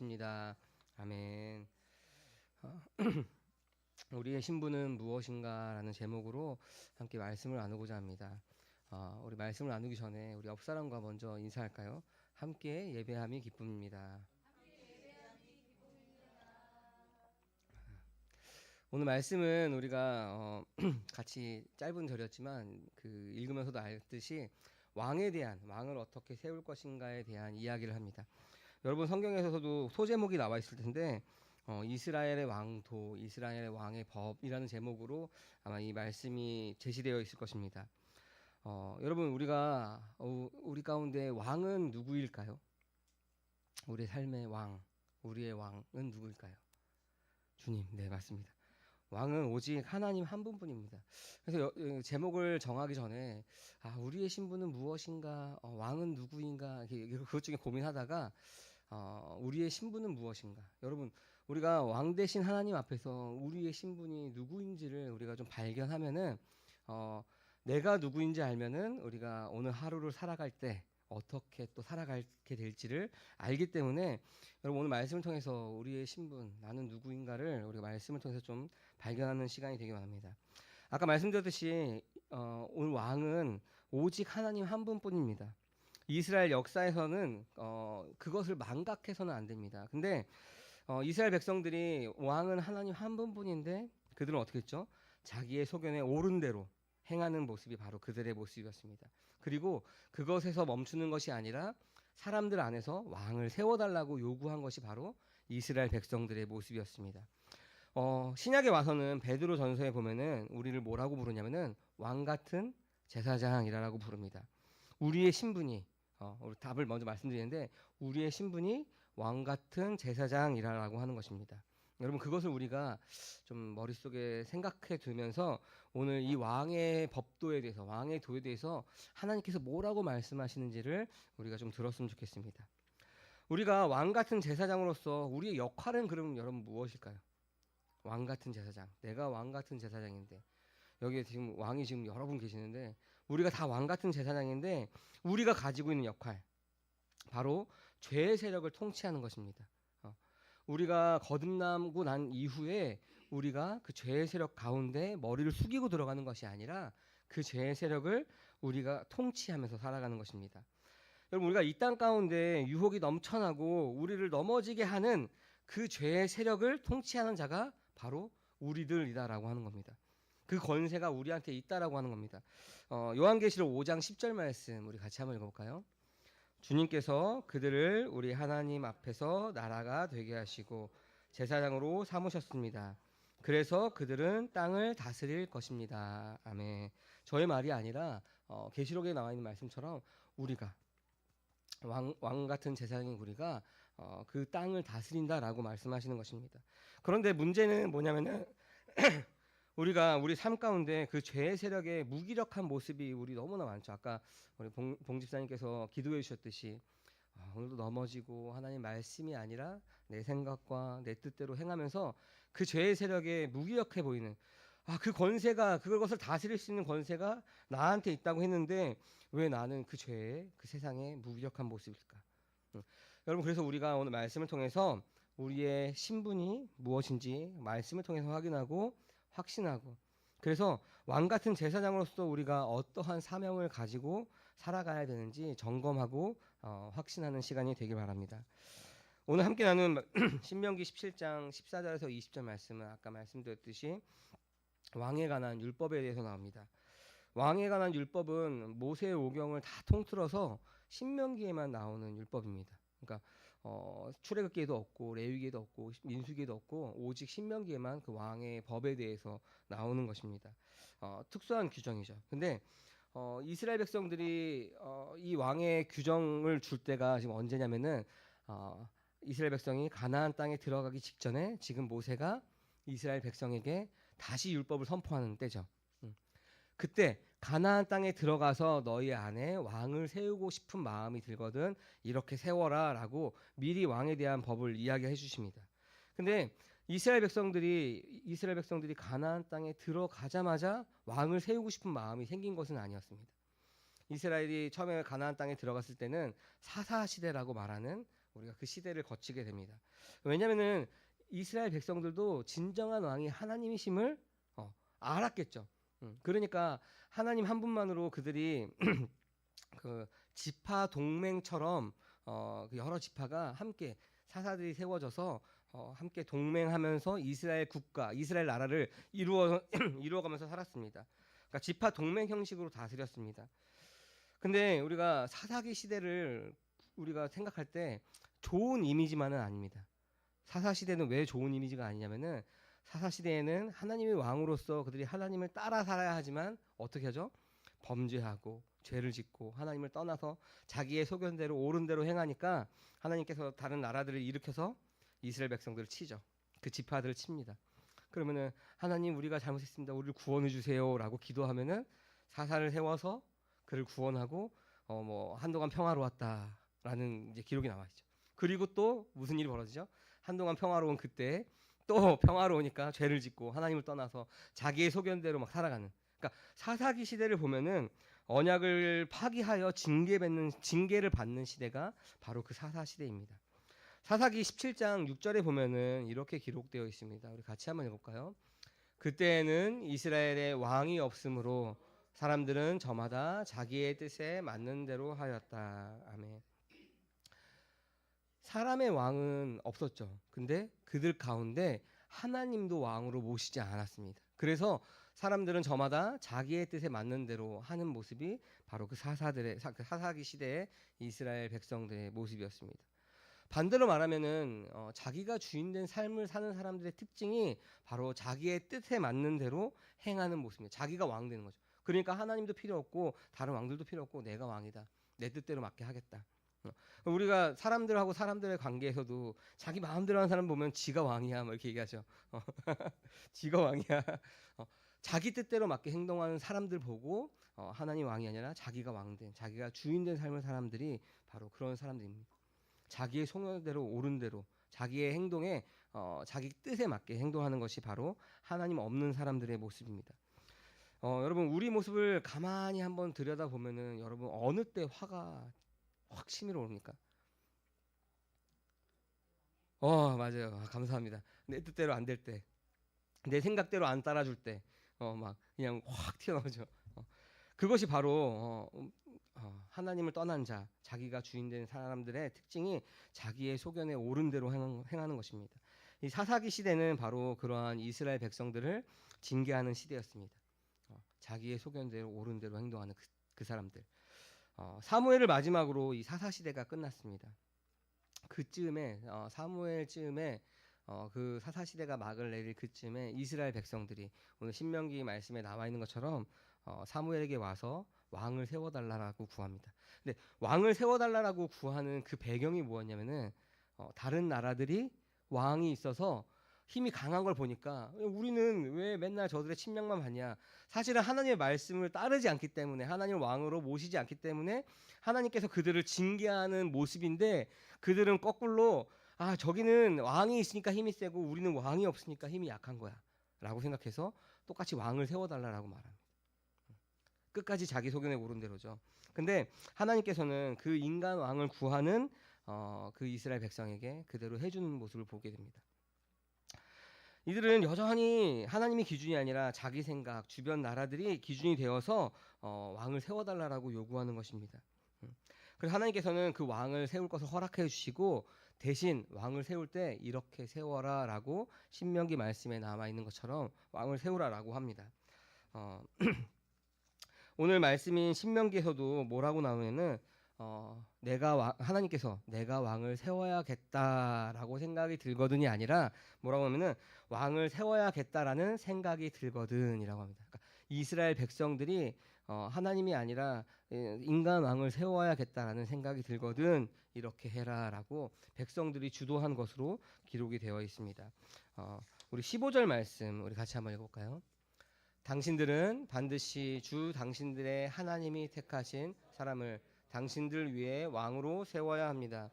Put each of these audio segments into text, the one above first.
입니다. 아멘. 어, 우리의 신분은 무엇인가라는 제목으로 함께 말씀을 나누고자 합니다. 우리 말씀을 나누기 전에 우리 옆 사람과 먼저 인사할까요? 함께 예배함이 기쁨입니다. 오늘 말씀은 우리가 같이 짧은 절이었지만 그 읽으면서도 알듯이 왕을 어떻게 세울 것인가에 대한 이야기를 합니다. 여러분 성경에서도 소제목이 나와 있을 텐데 이스라엘의 왕도, 이스라엘의 왕의 법이라는 제목으로 아마 이 말씀이 제시되어 있을 것입니다. 여러분 우리 가운데 왕은 누구일까요? 우리의 삶의 왕, 우리의 왕은 누구일까요? 주님, 네 맞습니다. 왕은 오직 하나님 한 분뿐입니다. 그래서 제목을 정하기 전에 우리의 신분은 무엇인가, 왕은 누구인가 그것 중에 고민하다가 우리의 신분은 무엇인가? 여러분, 우리가 왕 대신 하나님 앞에서 우리의 신분이 누구인지를 우리가 좀 발견하면은 내가 누구인지 알면은 우리가 오늘 하루를 살아갈 때 어떻게 또 살아가게 될지를 알기 때문에 여러분 오늘 말씀을 통해서 우리의 신분, 나는 누구인가를 우리가 말씀을 통해서 좀 발견하는 시간이 되기 바랍니다. 아까 말씀드렸듯이 오늘 왕은 오직 하나님 한 분뿐입니다. 이스라엘 역사에서는 그것을 망각해서는 안 됩니다. 근데 이스라엘 백성들이 왕은 하나님 한 분뿐인데 그들은 어떻게 했죠? 자기의 소견에 옳은 대로 행하는 모습이 바로 그들의 모습이었습니다. 그리고 그것에서 멈추는 것이 아니라 사람들 안에서 왕을 세워달라고 요구한 것이 바로 이스라엘 백성들의 모습이었습니다. 신약에 와서는 베드로 전서에 보면은 우리를 뭐라고 부르냐면은 왕 같은 제사장이라고 부릅니다. 우리의 신분이 우리 답을 먼저 말씀드리는데 우리의 신분이 왕 같은 제사장이라고 하는 것입니다. 여러분 그것을 우리가 좀 머릿속에 생각해 두면서 오늘 이 왕의 법도에 대해서 왕의 도에 대해서 하나님께서 뭐라고 말씀하시는지를 우리가 좀 들었으면 좋겠습니다. 우리가 왕 같은 제사장으로서 우리의 역할은 그럼 여러분 무엇일까요? 왕 같은 제사장. 내가 왕 같은 제사장인데 여기에 지금 왕이 지금 여러 분 계시는데 우리가 다 왕 같은 제사장인데 우리가 가지고 있는 역할 바로 죄의 세력을 통치하는 것입니다. 우리가 거듭나고 난 이후에 우리가 그 죄의 세력 가운데 머리를 숙이고 들어가는 것이 아니라 그 죄의 세력을 우리가 통치하면서 살아가는 것입니다. 여러분 우리가 이 땅 가운데 유혹이 넘쳐나고 우리를 넘어지게 하는 그 죄의 세력을 통치하는 자가 바로 우리들이다라고 하는 겁니다. 그 권세가 우리한테 있다라고 하는 겁니다. 요한계시록 5장 10절 말씀 우리 같이 한번 읽어볼까요? 주님께서 그들을 우리 하나님 앞에서 나라가 되게 하시고 제사장으로 삼으셨습니다. 그래서 그들은 땅을 다스릴 것입니다. 아멘. 저의 말이 아니라 계시록에 나와 있는 말씀처럼 우리가 왕 같은 제사장인 우리가 그 땅을 다스린다라고 말씀하시는 것입니다. 그런데 문제는 뭐냐면은 우리가 우리 삶 가운데 그 죄의 세력의 무기력한 모습이 우리 너무나 많죠. 아까 우리 봉 집사님께서 기도해 주셨듯이 오늘도 넘어지고 하나님 말씀이 아니라 내 생각과 내 뜻대로 행하면서 그 죄의 세력에 무기력해 보이는 그 권세가 그것을 다스릴 수 있는 권세가 나한테 있다고 했는데 왜 나는 그 죄에 그 세상에 무기력한 모습일까? 여러분 그래서 우리가 오늘 말씀을 통해서 우리의 신분이 무엇인지 말씀을 통해서 확인하고 확신하고 그래서 왕 같은 제사장으로서 우리가 어떠한 사명을 가지고 살아가야 되는지 점검하고 확신하는 시간이 되길 바랍니다. 오늘 함께 나눈 신명기 17장 14절에서 20절 말씀은 아까 말씀드렸듯이 왕에 관한 율법에 대해서 나옵니다. 왕에 관한 율법은 모세의 오경을 다 통틀어서 신명기에만 나오는 율법입니다. 그러니까 출애굽기에도 없고 레위기에도 없고 민수기에도 없고 오직 신명기에만 그 왕의 법에 대해서 나오는 것입니다. 특수한 규정이죠. 근데 이스라엘 백성들이 이 왕의 규정을 줄 때가 지금 언제냐면은 이스라엘 백성이 가나안 땅에 들어가기 직전에 지금 모세가 이스라엘 백성에게 다시 율법을 선포하는 때죠. 그때 가나안 땅에 들어가서 너희 안에 왕을 세우고 싶은 마음이 들거든 이렇게 세워라라고 미리 왕에 대한 법을 이야기해 주십니다. 근데 이스라엘 백성들이 가나안 땅에 들어가자마자 왕을 세우고 싶은 마음이 생긴 것은 아니었습니다. 이스라엘이 처음에 가나안 땅에 들어갔을 때는 사사 시대라고 말하는 우리가 그 시대를 거치게 됩니다. 왜냐하면은 이스라엘 백성들도 진정한 왕이 하나님이심을 알았겠죠. 그러니까 하나님 한 분만으로 그들이 그 지파 동맹처럼 그 여러 지파가 함께 사사들이 세워져서 함께 동맹하면서 이스라엘 국가, 이스라엘 나라를 이루어가면서 살았습니다. 그러니까 지파 동맹 형식으로 다스렸습니다. 근데 우리가 사사기 시대를 우리가 생각할 때 좋은 이미지만은 아닙니다. 사사 시대는 왜 좋은 이미지가 아니냐면은 사사 시대에는 하나님의 왕으로서 그들이 하나님을 따라 살아야 하지만 어떻게 하죠? 범죄하고 죄를 짓고 하나님을 떠나서 자기의 소견대로 옳은 대로 행하니까 하나님께서 다른 나라들을 일으켜서 이스라엘 백성들을 치죠. 그 지파들을 칩니다. 그러면은 하나님 우리가 잘못했습니다. 우리를 구원해 주세요라고 기도하면은 사사를 세워서 그를 구원하고 뭐 한동안 평화로웠다라는 이제 기록이 나와 있죠. 그리고 또 무슨 일이 벌어지죠? 한동안 평화로운 그때 또 평화로우니까 죄를 짓고 하나님을 떠나서 자기의 소견대로 막 살아가는. 그러니까 사사기 시대를 보면은 언약을 파기하여 징계를 받는 시대가 바로 그 사사 시대입니다. 사사기 17장 6절에 보면은 이렇게 기록되어 있습니다. 우리 같이 한번 읽어볼까요? 그때에는 이스라엘의 왕이 없으므로 사람들은 저마다 자기의 뜻에 맞는 대로 하였다. 아멘. 사람의 왕은 없었죠. 근데 그들 가운데 하나님도 왕으로 모시지 않았습니다. 그래서 사람들은 저마다 자기의 뜻에 맞는 대로 하는 모습이 바로 그 사사기 시대의 이스라엘 백성들의 모습이었습니다. 반대로 말하면은 자기가 주인된 삶을 사는 사람들의 특징이 바로 자기의 뜻에 맞는 대로 행하는 모습입니다. 자기가 왕 되는 거죠. 그러니까 하나님도 필요 없고 다른 왕들도 필요 없고 내가 왕이다. 내 뜻대로 맞게 하겠다. 우리가 사람들하고 사람들의 관계에서도 자기 마음대로 하는 사람 보면 지가 왕이야 뭐 이렇게 얘기하죠. 지가 왕이야. 자기 뜻대로 맞게 행동하는 사람들 보고 하나님 왕이 아니라 자기가 왕된, 자기가 주인된 삶을 사람들이 바로 그런 사람들입니다. 자기의 소견대로 옳은 대로 자기의 행동에 자기 뜻에 맞게 행동하는 것이 바로 하나님 없는 사람들의 모습입니다. 여러분 우리 모습을 가만히 한번 들여다보면은 여러분 어느 때 화가 확 치밀어 오릅니까? 맞아요. 감사합니다. 내 뜻대로 안 될 때, 내 생각대로 안 따라줄 때, 막 그냥 확 튀어나오죠. 그것이 바로 하나님을 떠난 자, 자기가 주인된 사람들의 특징이 자기의 소견에 옳은 대로 행하는 것입니다. 이 사사기 시대는 바로 그러한 이스라엘 백성들을 징계하는 시대였습니다. 자기의 소견대로 옳은 대로 행동하는 그 사람들. 사무엘을 마지막으로 이 사사 시대가 끝났습니다. 그쯤에 사무엘쯤에 그 사사 시대가 막을 내릴 그쯤에 이스라엘 백성들이 오늘 신명기 말씀에 나와 있는 것처럼 사무엘에게 와서 왕을 세워달라고 구합니다. 근데 왕을 세워달라고 구하는 그 배경이 뭐였냐면은 다른 나라들이 왕이 있어서 힘이 강한 걸 보니까 우리는 왜 맨날 저들의 침략만 받냐? 사실은 하나님의 말씀을 따르지 않기 때문에 하나님을 왕으로 모시지 않기 때문에 하나님께서 그들을 징계하는 모습인데 그들은 거꾸로 저기는 왕이 있으니까 힘이 세고 우리는 왕이 없으니까 힘이 약한 거야 라고 생각해서 똑같이 왕을 세워달라고 말합니다. 끝까지 자기 소견에 오른 대로죠. 근데 하나님께서는 그 인간 왕을 구하는 그 이스라엘 백성에게 그대로 해주는 모습을 보게 됩니다. 이들은 여전히 하나님이 기준이 아니라 자기 생각, 주변 나라들이 기준이 되어서 왕을 세워달라고 요구하는 것입니다. 그래서 하나님께서는 그 왕을 세울 것을 허락해 주시고 대신 왕을 세울 때 이렇게 세워라라고 신명기 말씀에 남아 있는 것처럼 왕을 세우라라고 합니다. 오늘 말씀인 신명기에서도 뭐라고 나오냐면은 하나님께서 내가 왕을 세워야겠다라고 생각이 들거든이 아니라 뭐라고 하면은 왕을 세워야겠다라는 생각이 들거든이라고 합니다. 그러니까 이스라엘 백성들이 하나님이 아니라 인간 왕을 세워야겠다라는 생각이 들거든 이렇게 해라라고 백성들이 주도한 것으로 기록이 되어 있습니다. 우리 15절 말씀 우리 같이 한번 읽어볼까요? 당신들은 반드시 주 당신들의 하나님이 택하신 사람을 당신들 위에 왕으로 세워야 합니다.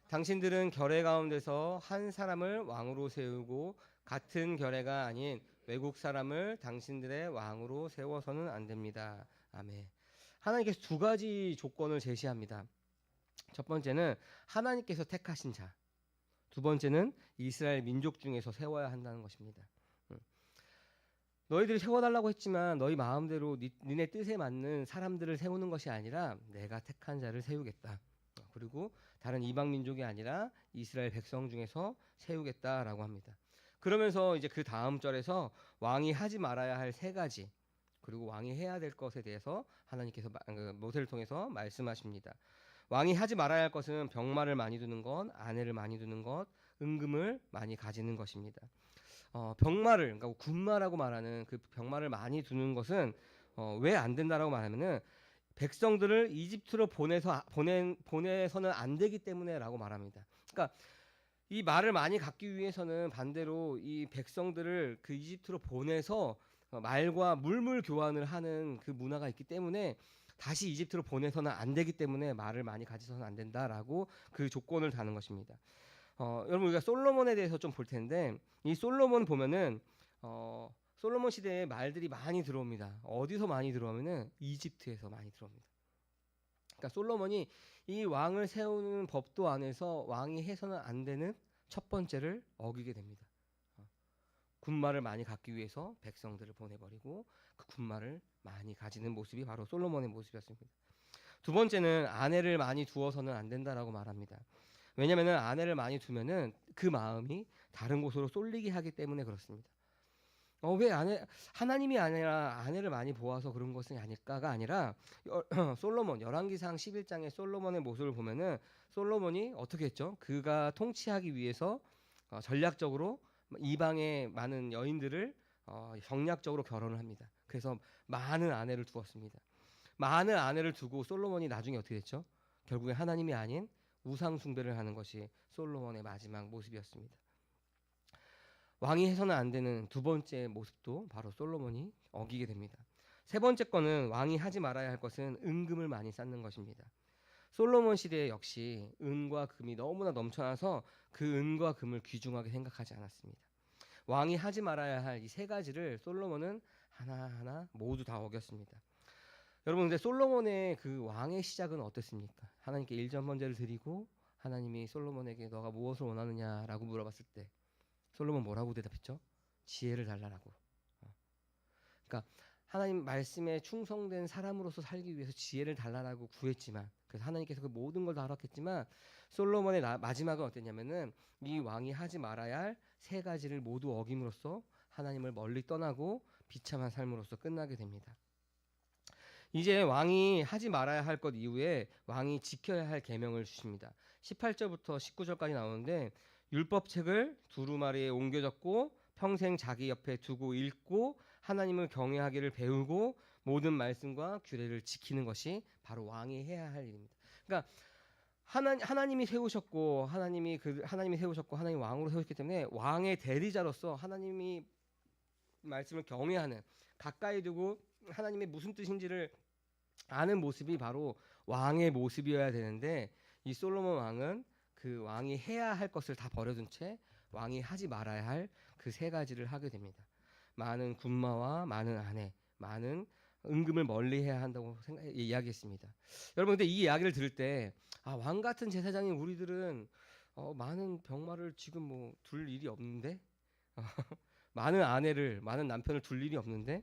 당신들은 결례 가운데서 한 사람을 왕으로 세우고 같은 결례가 아닌 외국 사람을 당신들의 왕으로 세워서는 안 됩니다. 아멘. 하나님께서 두 가지 조건을 제시합니다. 첫 번째는 하나님께서 택하신 자. 두 번째는 이스라엘 민족 중에서 세워야 한다는 것입니다. 너희들이 세워달라고 했지만 너희 마음대로 니네 뜻에 맞는 사람들을 세우는 것이 아니라 내가 택한 자를 세우겠다. 그리고 다른 이방 민족이 아니라 이스라엘 백성 중에서 세우겠다라고 합니다. 그러면서 이제 그 다음 절에서 왕이 하지 말아야 할 세 가지, 그리고 왕이 해야 될 것에 대해서 하나님께서 모세를 통해서 말씀하십니다. 왕이 하지 말아야 할 것은 병마를 많이 두는 것, 아내를 많이 두는 것, 은금을 많이 가지는 것입니다. 병마를, 그러니까 군마라고 말하는 그 병마를 많이 두는 것은 왜 안 된다라고 말하면은 백성들을 이집트로 보내서는 안 되기 때문에라고 말합니다. 그러니까 이 말을 많이 갖기 위해서는 반대로 이 백성들을 그 이집트로 보내서 말과 물물 교환을 하는 그 문화가 있기 때문에 다시 이집트로 보내서는 안 되기 때문에 말을 많이 가지서는 안 된다라고 그 조건을 다는 것입니다. 여러분 우리가 솔로몬에 대해서 좀 볼 텐데 이 솔로몬 보면은 솔로몬 시대에 말들이 많이 들어옵니다. 어디서 많이 들어오면은 이집트에서 많이 들어옵니다. 그러니까 솔로몬이 이 왕을 세우는 법도 안에서 왕이 해서는 안 되는 첫 번째를 어기게 됩니다. 군마를 많이 갖기 위해서 백성들을 보내버리고 그 군마를 많이 가지는 모습이 바로 솔로몬의 모습이었습니다. 두 번째는 아내를 많이 두어서는 안 된다라고 말합니다. 왜냐하면 아내를 많이 두면은 그 마음이 다른 곳으로 쏠리게 하기 때문에 그렇습니다. 왜 하나님이 아니라 아내를 많이 보아서 그런 것은 아닐까가 아니라 솔로몬 열왕기상 11장의 솔로몬의 모습을 보면은 솔로몬이 어떻게 했죠? 그가 통치하기 위해서 전략적으로 이방의 많은 여인들을 경략적으로 결혼을 합니다. 그래서 많은 아내를 두었습니다. 많은 아내를 두고 솔로몬이 나중에 어떻게 됐죠? 결국에 하나님이 아닌 우상 숭배를 하는 것이 솔로몬의 마지막 모습이었습니다. 왕이 해서는 안 되는 두 번째 모습도 바로 솔로몬이 어기게 됩니다. 세 번째 거는 왕이 하지 말아야 할 것은 은금을 많이 쌓는 것입니다. 솔로몬 시대에 역시 은과 금이 너무나 넘쳐나서 그 은과 금을 귀중하게 생각하지 않았습니다. 왕이 하지 말아야 할 이 세 가지를 솔로몬은 하나하나 모두 다 어겼습니다. 여러분 근데 솔로몬의 그 왕의 시작은 어땠습니까? 하나님께 일전번제를 드리고 하나님이 솔로몬에게 너가 무엇을 원하느냐라고 물어봤을 때 솔로몬 뭐라고 대답했죠? 지혜를 달라라고. 그러니까 하나님 말씀에 충성된 사람으로서 살기 위해서 지혜를 달라라고 구했지만 그래서 하나님께서 그 모든 걸 다 허락했지만 솔로몬의 마지막은 어땠냐면은 이 왕이 하지 말아야 할 세 가지를 모두 어김으로써 하나님을 멀리 떠나고 비참한 삶으로서 끝나게 됩니다. 이제 왕이 하지 말아야 할 것 이후에 왕이 지켜야 할 계명을 주십니다. 18절부터 19절까지 나오는데 율법책을 두루마리에 옮겨 적고 평생 자기 옆에 두고 읽고 하나님을 경외하기를 배우고 모든 말씀과 규례를 지키는 것이 바로 왕이 해야 할 일입니다. 그러니까 하나님이 세우셨고 하나님이 세우셨고 하나님 왕으로 세우셨기 때문에 왕의 대리자로서 하나님이 말씀을 경외하는 가까이 두고 하나님의 무슨 뜻인지를 아는 모습이 바로 왕의 모습이어야 되는데 이 솔로몬 왕은 그 왕이 해야 할 것을 다 버려둔 채 왕이 하지 말아야 할 그 세 가지를 하게 됩니다. 많은 군마와 많은 아내, 많은 은금을 멀리해야 한다고 이야기했습니다. 여러분 근데 이 이야기를 들을 때 왕 같은 제사장인 우리들은 많은 병마를 지금 뭐 둘 일이 없는데 많은 아내를 많은 남편을 둘 일이 없는데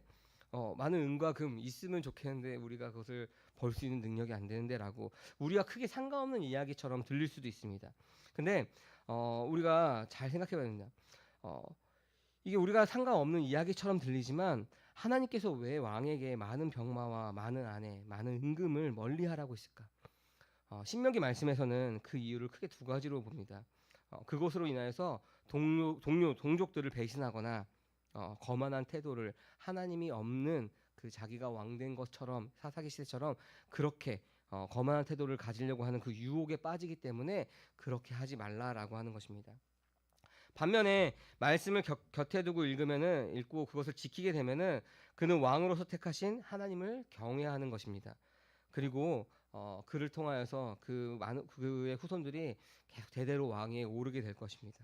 많은 은과 금 있으면 좋겠는데 우리가 그것을 벌 수 있는 능력이 안 되는데라고 우리가 크게 상관없는 이야기처럼 들릴 수도 있습니다. 근데 우리가 잘 생각해봐야 됩니다. 이게 우리가 상관없는 이야기처럼 들리지만 하나님께서 왜 왕에게 많은 병마와 많은 아내, 많은 은금을 멀리하라고 했을까? 신명기 말씀에서는 그 이유를 크게 두 가지로 봅니다. 그것으로 인하여서 동족들을 배신하거나 거만한 태도를 하나님이 없는 그 자기가 왕된 것처럼 사사기 시대처럼 그렇게 거만한 태도를 가지려고 하는 그 유혹에 빠지기 때문에 그렇게 하지 말라라고 하는 것입니다. 반면에 말씀을 곁에 두고 읽고 그것을 지키게 되면은 그는 왕으로서 택하신 하나님을 경외하는 것입니다. 그리고 그를 통하여서 그의 후손들이 계속 대대로 왕위에 오르게 될 것입니다.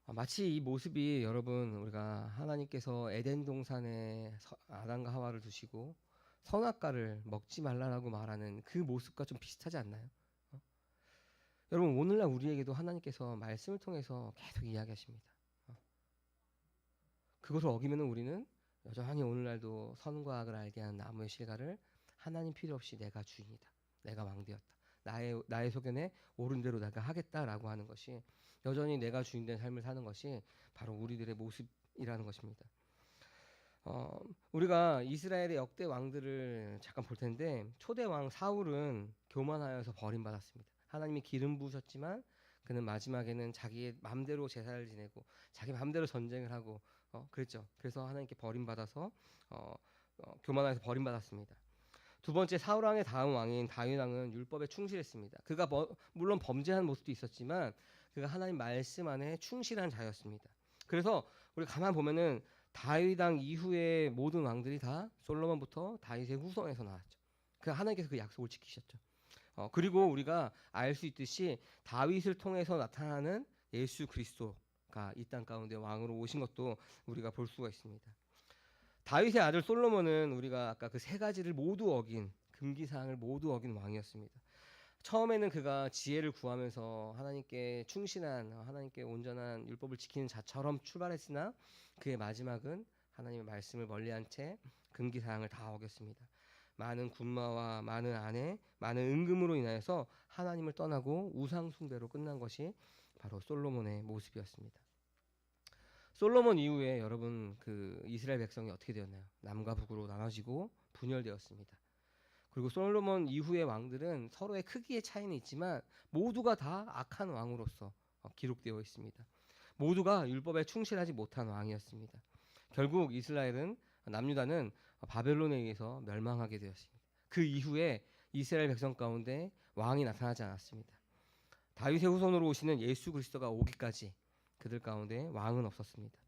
마치 이 모습이 여러분 우리가 하나님께서 에덴 동산에 아담과 하와를 두시고 선악과를 먹지 말라라고 말하는 그 모습과 좀 비슷하지 않나요? 어? 여러분 오늘날 우리에게도 하나님께서 말씀을 통해서 계속 이야기하십니다. 어? 그것을 어기면 우리는 여전히 오늘날도 선과 악을 알게 하는 나무의 실과를 하나님 필요 없이 내가 주인이다. 내가 왕되었다. 나의 소견에 옳은 대로 내가 하겠다라고 하는 것이 여전히 내가 주인된 삶을 사는 것이 바로 우리들의 모습이라는 것입니다. 우리가 이스라엘의 역대 왕들을 잠깐 볼 텐데 초대 왕 사울은 교만하여서 버림받았습니다. 하나님이 기름 부으셨지만 그는 마지막에는 자기의 맘대로 제사를 지내고 자기 맘대로 전쟁을 하고 그랬죠. 그래서 하나님께 버림받아서 교만하여서 버림받았습니다. 두 번째 사울 왕의 다음 왕인 다윗 왕은 율법에 충실했습니다. 그가 물론 범죄한 모습도 있었지만 그가 하나님 말씀 안에 충실한 자였습니다. 그래서 우리 가만 보면은 다윗 왕 이후의 모든 왕들이 다 솔로몬부터 다윗의 후손에서 나왔죠. 그 하나님께서 그 약속을 지키셨죠. 그리고 우리가 알 수 있듯이 다윗을 통해서 나타나는 예수 그리스도가 이 땅 가운데 왕으로 오신 것도 우리가 볼 수가 있습니다. 다윗의 아들 솔로몬은 우리가 아까 그 세 가지를 모두 어긴 금기사항을 모두 어긴 왕이었습니다. 처음에는 그가 지혜를 구하면서 하나님께 충실한 하나님께 온전한 율법을 지키는 자처럼 출발했으나 그의 마지막은 하나님의 말씀을 멀리한 채 금기사항을 다 어겼습니다. 많은 군마와 많은 아내, 많은 은금으로 인하여서 하나님을 떠나고 우상 숭배로 끝난 것이 바로 솔로몬의 모습이었습니다. 솔로몬 이후에 여러분 그 이스라엘 백성이 어떻게 되었나요? 남과 북으로 나눠지고 분열되었습니다. 그리고 솔로몬 이후의 왕들은 서로의 크기의 차이는 있지만 모두가 다 악한 왕으로서 기록되어 있습니다. 모두가 율법에 충실하지 못한 왕이었습니다. 결국 이스라엘은 남유다는 바벨론에 의해서 멸망하게 되었습니다. 그 이후에 이스라엘 백성 가운데 왕이 나타나지 않았습니다. 다윗의 후손으로 오시는 예수 그리스도가 오기까지 그들 가운데 왕은 없었습니다.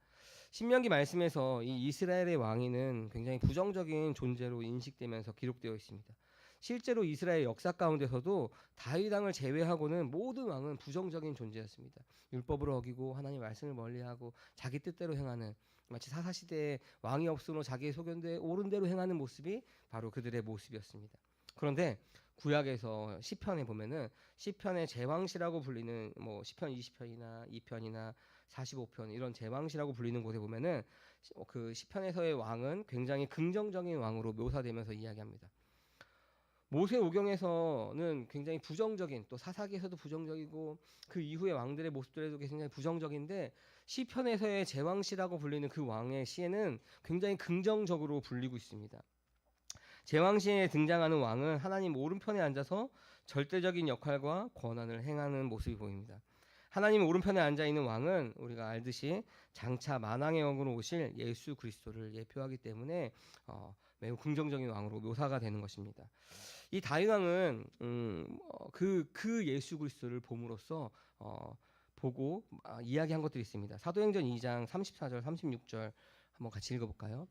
신명기 말씀에서 이 이스라엘의 왕위는 굉장히 부정적인 존재로 인식되면서 기록되어 있습니다. 실제로 이스라엘 역사 가운데서도 다윗 왕을 제외하고는 모든 왕은 부정적인 존재였습니다. 율법을 어기고 하나님 말씀을 멀리하고 자기 뜻대로 행하는 마치 사사시대에 왕이 없으므로 자기의 소견대로 옳은 대로 행하는 모습이 바로 그들의 모습이었습니다. 그런데 구약에서 시편에 보면은 시편의 제왕시라고 불리는 뭐 시편 20편이나 2편이나 45편 이런 제왕시라고 불리는 곳에 보면은 그 시편에서의 왕은 굉장히 긍정적인 왕으로 묘사되면서 이야기합니다. 모세오경에서는 굉장히 부정적인 또 사사기에서도 부정적이고 그 이후의 왕들의 모습들에도 굉장히 부정적인데 시편에서의 제왕시라고 불리는 그 왕의 시에는 굉장히 긍정적으로 불리고 있습니다. 제왕시에 등장하는 왕은 하나님 오른편에 앉아서 절대적인 역할과 권한을 행하는 모습이 보입니다. 하나님 오른편에 앉아있는 왕은 우리가 알듯이 장차 만왕의 왕으로 오실 예수 그리스도를 예표하기 때문에 매우 긍정적인 왕으로 묘사가 되는 것입니다. 이 다윗 왕은 그 예수 그리스도를 봄으로써 보고 이야기한 것들이 있습니다. 사도행전 2장 34절 36절 한번 같이 읽어볼까요?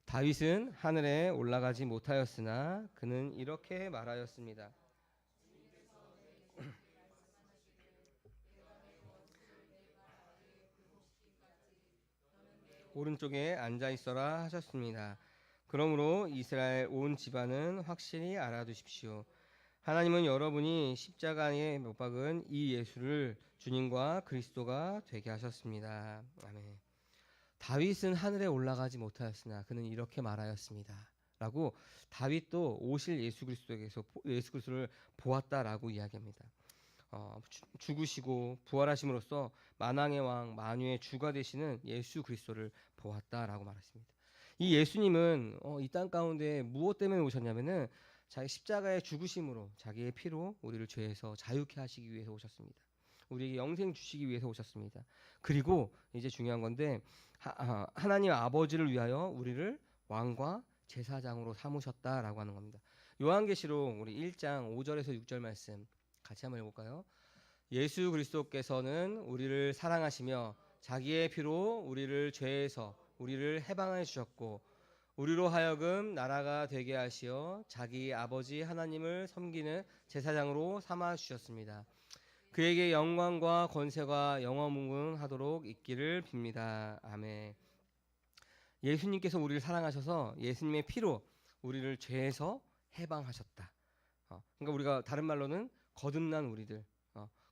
다윗은 하늘에 올라가지 못하였으나 그는 이렇게 말하였습니다. 오른쪽에 앉아 있어라 하셨습니다. 그러므로 이스라엘 온 집안은 확실히 알아두십시오. 하나님은 여러분이 십자가에 못 박은 이 예수를 주님과 그리스도가 되게 하셨습니다. 아멘. 다윗은 하늘에 올라가지 못하였으나 그는 이렇게 말하였습니다. 라고 다윗도 오실 예수 그리스도에게서 예수 그리스도를 보았다라고 이야기합니다. 죽으시고 부활하심으로써 만왕의 왕 만유의 주가 되시는 예수 그리스도를 보았다라고 말했습니다. 이 예수님은 이 땅 가운데 무엇 때문에 오셨냐면은 자기 십자가의 죽으심으로 자기의 피로 우리를 죄에서 자유케 하시기 위해서 오셨습니다. 우리에게 영생 주시기 위해서 오셨습니다. 그리고 이제 중요한 건데 하나님 아버지를 위하여 우리를 왕과 제사장으로 삼으셨다라고 하는 겁니다. 요한계시록 우리 1장 5절에서 6절 말씀 같이 한번 읽어볼까요? 예수 그리스도께서는 우리를 사랑하시며 자기의 피로 우리를 죄에서 우리를 해방해 주셨고 우리로 하여금 나라가 되게 하시어 자기 아버지 하나님을 섬기는 제사장으로 삼아 주셨습니다. 그에게 영광과 권세가 영원무궁하도록 있기를 빕니다. 아멘. 예수님께서 우리를 사랑하셔서 예수님의 피로 우리를 죄에서 해방하셨다. 그러니까 우리가 다른 말로는 거듭난 우리들,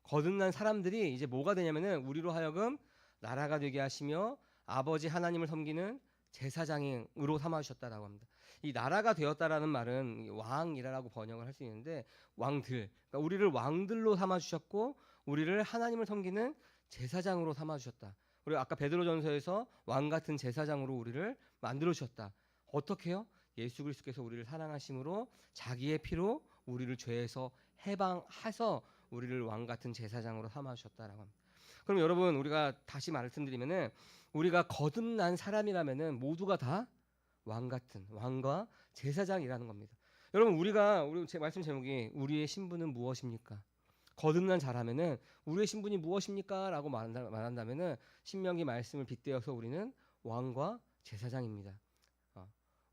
거듭난 사람들이 이제 뭐가 되냐면은 우리로 하여금 나라가 되게 하시며 아버지 하나님을 섬기는 제사장으로 삼아주셨다라고 합니다. 이 나라가 되었다라는 말은 왕이라고 번역을 할 수 있는데 왕들, 그러니까 우리를 왕들로 삼아주셨고 우리를 하나님을 섬기는 제사장으로 삼아주셨다. 우리가 아까 베드로전서에서 왕 같은 제사장으로 우리를 만들어 주셨다. 어떻게요? 예수 그리스도께서 우리를 사랑하심으로 자기의 피로 우리를 죄에서 해방해서 우리를 왕 같은 제사장으로 삼아 주셨다라고 합니다. 그럼 여러분 우리가 다시 말씀드리면은 우리가 거듭난 사람이라면은 모두가 다 왕 같은 왕과 제사장이라는 겁니다. 여러분 우리 제 말씀 제목이 우리의 신분은 무엇입니까? 거듭난 자라면은 우리의 신분이 무엇입니까?라고 말한다면은 신명기 말씀을 빗대어서 우리는 왕과 제사장입니다.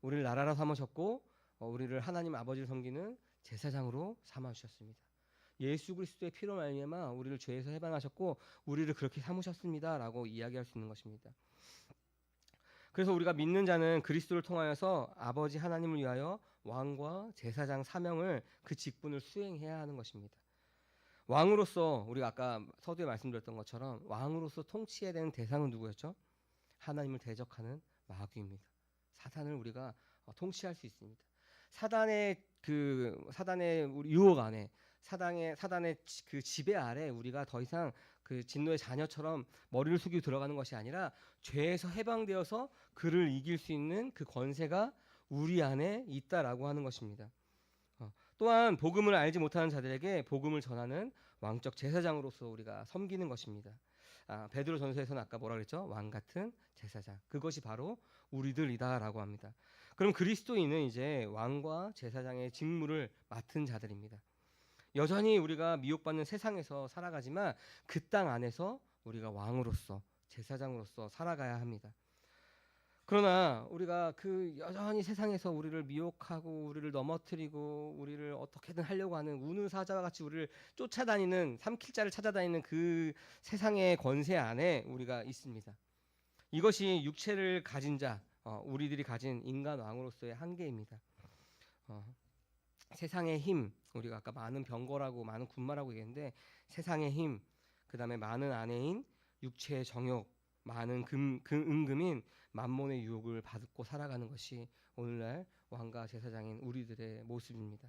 우리를 나라로 삼으셨고 우리를 하나님 아버지를 섬기는 제사장으로 삼아 주셨습니다. 예수 그리스도의 피로 말미암아 우리를 죄에서 해방하셨고 우리를 그렇게 삼으셨습니다라고 이야기할 수 있는 것입니다. 그래서 우리가 믿는 자는 그리스도를 통하여서 아버지 하나님을 위하여 왕과 제사장 사명을 그 직분을 수행해야 하는 것입니다. 왕으로서 우리가 아까 서두에 말씀드렸던 것처럼 왕으로서 통치해야 되는 대상은 누구였죠? 하나님을 대적하는 마귀입니다. 사탄을 우리가 통치할 수 있습니다. 사단의 우리 유혹 안에 사단의 그 지배 아래 우리가 더 이상 그 진노의 자녀처럼 머리를 숙이고 들어가는 것이 아니라 죄에서 해방되어서 그를 이길 수 있는 그 권세가 우리 안에 있다라고 하는 것입니다. 또한 복음을 알지 못하는 자들에게 복음을 전하는 왕적 제사장으로서 우리가 섬기는 것입니다. 베드로전서에서는 아까 뭐라 그랬죠? 왕 같은 제사장. 그것이 바로 우리들이다라고 합니다. 그럼 그리스도인은 이제 왕과 제사장의 직무를 맡은 자들입니다. 여전히 우리가 미혹받는 세상에서 살아가지만 그 땅 안에서 우리가 왕으로서 제사장으로서 살아가야 합니다. 그러나 우리가 그 여전히 세상에서 우리를 미혹하고 우리를 넘어뜨리고 우리를 어떻게든 하려고 하는 우는 사자와 같이 우리를 쫓아다니는 삼킬자를 찾아다니는 그 세상의 권세 안에 우리가 있습니다. 이것이 육체를 가진 자, 우리들이 가진 인간 왕으로서의 한계입니다. 세상의 힘, 우리가 아까 많은 병거라고 많은 군마라고 얘기했는데 세상의 힘, 그 다음에 많은 아내인 육체의 정욕, 많은 은금인 만몬의 유혹을 받고 살아가는 것이 오늘날 왕과 제사장인 우리들의 모습입니다.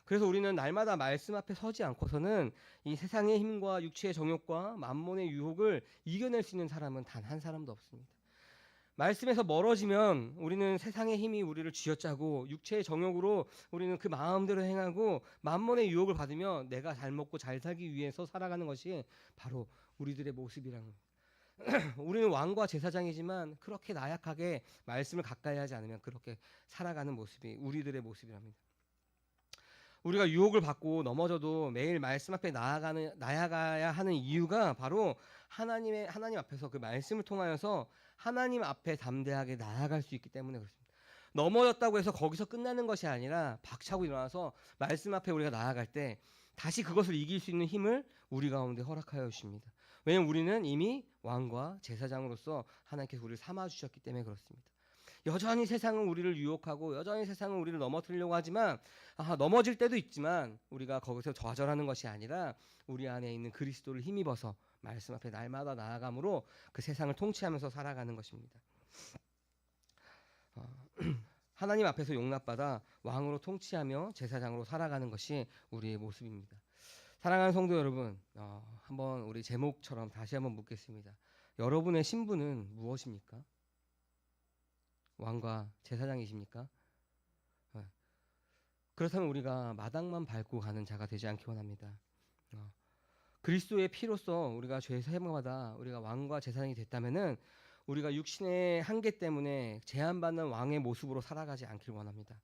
그래서 우리는 날마다 말씀 앞에 서지 않고서는 이 세상의 힘과 육체의 정욕과 만몬의 유혹을 이겨낼 수 있는 사람은 단 한 사람도 없습니다. 말씀에서 멀어지면 우리는 세상의 힘이 우리를 쥐어짜고 육체의 정욕으로 우리는 그 마음대로 행하고 만몬의 유혹을 받으며 내가 잘 먹고 잘 살기 위해서 살아가는 것이 바로 우리들의 모습이라는 겁니다. 우리는 왕과 제사장이지만 그렇게 나약하게 말씀을 가까이 하지 않으면 그렇게 살아가는 모습이 우리들의 모습이랍니다. 우리가 유혹을 받고 넘어져도 매일 말씀 앞에 나아가야 하는 이유가 바로 하나님 앞에서 그 말씀을 통하여서 하나님 앞에 담대하게 나아갈 수 있기 때문에 그렇습니다. 넘어졌다고 해서 거기서 끝나는 것이 아니라 박차고 일어나서 말씀 앞에 우리가 나아갈 때 다시 그것을 이길 수 있는 힘을 우리 가운데 허락하여 주십니다. 왜냐하면 우리는 이미 왕과 제사장으로서 하나님께서 우리를 삼아주셨기 때문에 그렇습니다. 여전히 세상은 우리를 유혹하고 여전히 세상은 우리를 넘어뜨리려고 하지만 넘어질 때도 있지만 우리가 거기서 좌절하는 것이 아니라 우리 안에 있는 그리스도를 힘입어서 말씀 앞에 날마다 나아감으로 그 세상을 통치하면서 살아가는 것입니다. 하나님 앞에서 용납받아 왕으로 통치하며 제사장으로 살아가는 것이 우리의 모습입니다. 사랑하는 성도 여러분, 한번 우리 제목처럼 다시 한번 묻겠습니다. 여러분의 신분은 무엇입니까? 왕과 제사장이십니까? 그렇다면 우리가 마당만 밟고 가는 자가 되지 않기 원합니다. 그리스도의 피로써 우리가 죄에서 해방받아 우리가 왕과 제사장이 됐다면은 우리가 육신의 한계 때문에 제한받는 왕의 모습으로 살아가지 않길 원합니다.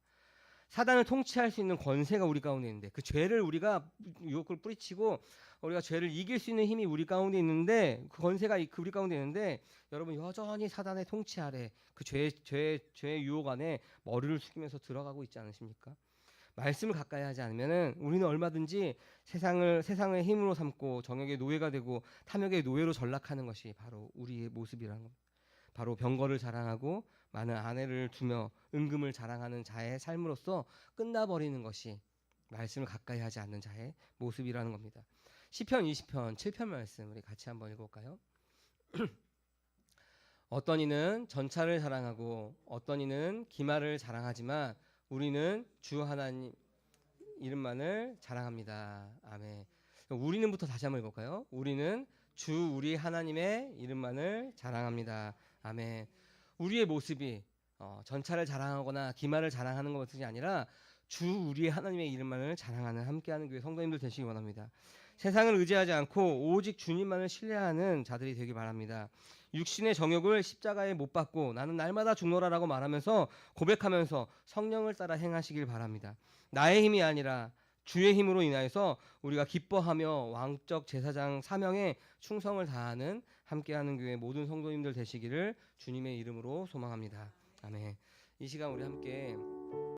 사단을 통치할 수 있는 권세가 우리 가운데 있는데 그 죄를 우리가 유혹을 뿌리치고 우리가 죄를 이길 수 있는 힘이 우리 가운데 있는데 그 권세가 우리 가운데 있는데 여러분 여전히 사단의 통치 아래 그 죄의 유혹 안에 머리를 숙이면서 들어가고 있지 않으십니까? 말씀을 가까이 하지 않으면은 우리는 얼마든지 세상의 힘으로 삼고 정욕의 노예가 되고 탐욕의 노예로 전락하는 것이 바로 우리의 모습이라는 겁니다. 바로 병거를 자랑하고 많은 아내를 두며 은금을 자랑하는 자의 삶으로서 끝나버리는 것이 말씀을 가까이 하지 않는 자의 모습이라는 겁니다. 시편 20편 7편 말씀 우리 같이 한번 읽어볼까요? 어떤 이는 전차를 자랑하고 어떤 이는 기마를 자랑하지만 우리는 주 하나님 이름만을 자랑합니다. 아멘. 우리는부터 다시 한번 읽어볼까요? 우리는 주 우리 하나님의 이름만을 자랑합니다. 아멘. 우리의 모습이 전차를 자랑하거나 기마를 자랑하는 것이 아니라 주 우리 하나님의 이름만을 자랑하는 함께하는 교회 성도님들 되시기 원합니다. 세상을 의지하지 않고 오직 주님만을 신뢰하는 자들이 되길 바랍니다. 육신의 정욕을 십자가에 못 박고 나는 날마다 죽노라라고 말하면서 고백하면서 성령을 따라 행하시길 바랍니다. 나의 힘이 아니라 주의 힘으로 인하여서 우리가 기뻐하며 왕적 제사장 사명에 충성을 다하는 함께하는 교회 모든 성도님들 되시기를 주님의 이름으로 소망합니다. 아멘. 이 시간 우리 함께